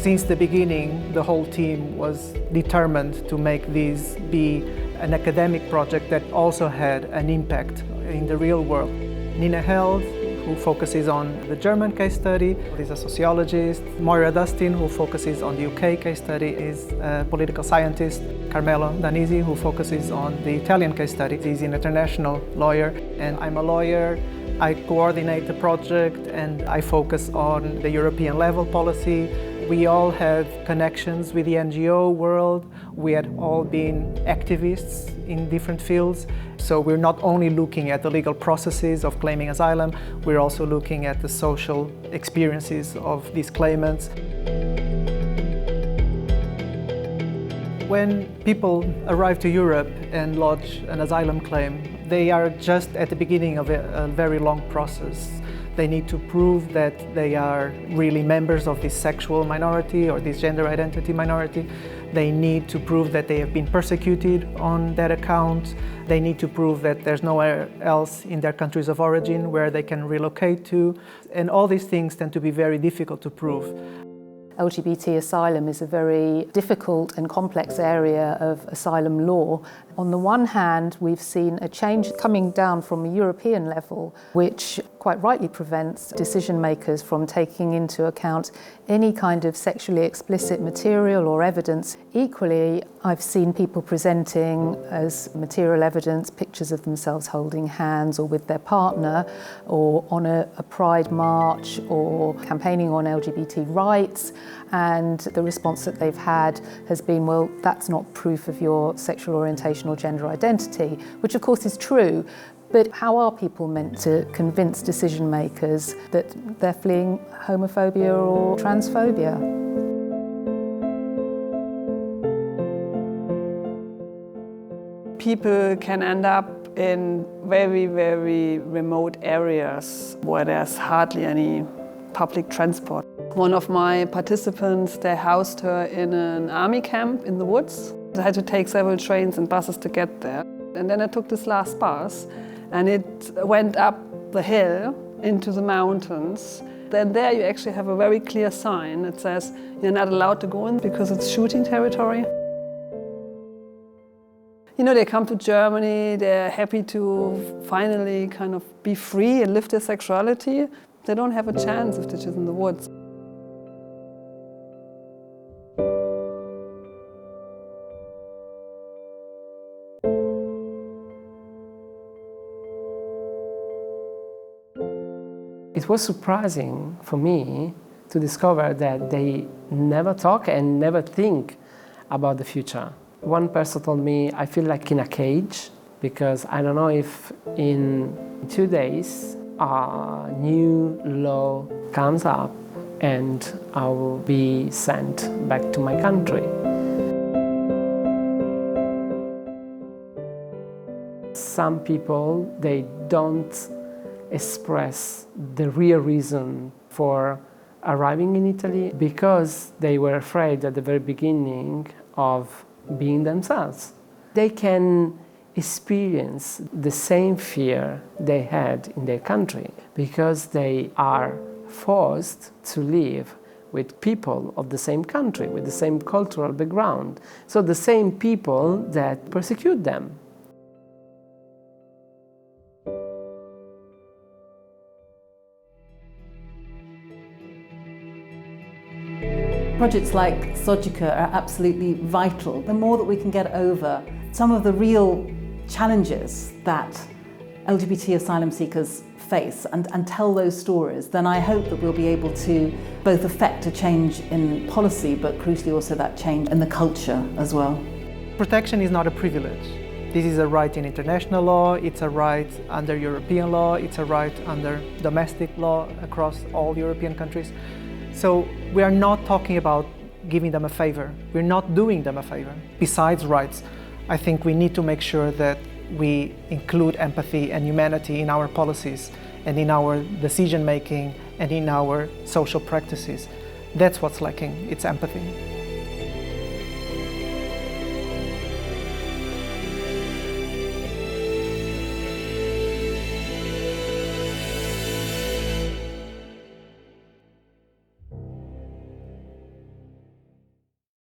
Since the beginning, the whole team was determined to make this be an academic project that also had an impact in the real world. Nina Held, who focuses on the German case study, is a sociologist. Moira Dustin, who focuses on the UK case study, is a political scientist. Carmelo Danisi, who focuses on the Italian case study, is an international lawyer. And I'm a lawyer. I coordinate the project and I focus on the European level policy. We all have connections with the NGO world. We had all been activists in different fields. So we're not only looking at the legal processes of claiming asylum, we're also looking at the social experiences of these claimants. When people arrive to Europe and lodge an asylum claim, they are just at the beginning of a very long process. They need to prove that they are really members of this sexual minority or this gender identity minority. They need to prove that they have been persecuted on that account. They need to prove that there's nowhere else in their countries of origin where they can relocate to. And all these things tend to be very difficult to prove. LGBT asylum is a very difficult and complex area of asylum law. On the one hand, we've seen a change coming down from a European level, which quite rightly prevents decision makers from taking into account any kind of sexually explicit material or evidence. Equally, I've seen people presenting as material evidence pictures of themselves holding hands or with their partner, or on a pride march, or campaigning on LGBT rights, and the response that they've had has been, well, that's not proof of your sexual orientation or gender identity, which of course is true. But how are people meant to convince decision makers that they're fleeing homophobia or transphobia? People can end up in very, very remote areas where there's hardly any public transport. One of my participants, they housed her in an army camp in the woods. I had to take several trains and buses to get there. And then I took this last bus and it went up the hill into the mountains. Then there you actually have a very clear sign that says you're not allowed to go in because it's shooting territory. You know, they come to Germany, they're happy to finally kind of be free and live their sexuality. They don't have a chance if they're just in the woods. It was surprising for me to discover that they never talk and never think about the future. One person told me, I feel like in a cage because I don't know if in 2 days a new law comes up and I will be sent back to my country. Some people, they don't express the real reason for arriving in Italy because they were afraid at the very beginning of being themselves. They can experience the same fear they had in their country because they are forced to live with people of the same country, with the same cultural background. So the same people that persecute them. Projects like SOGICA are absolutely vital. The more that we can get over some of the real challenges that LGBT asylum seekers face and tell those stories, then I hope that we'll be able to both affect a change in policy, but crucially also that change in the culture as well. Protection is not a privilege. This is a right in international law, it's a right under European law, it's a right under domestic law across all European countries. So we are not talking about giving them a favor. We're not doing them a favor. Besides rights, I think we need to make sure that we include empathy and humanity in our policies and in our decision making and in our social practices. That's what's lacking, it's empathy.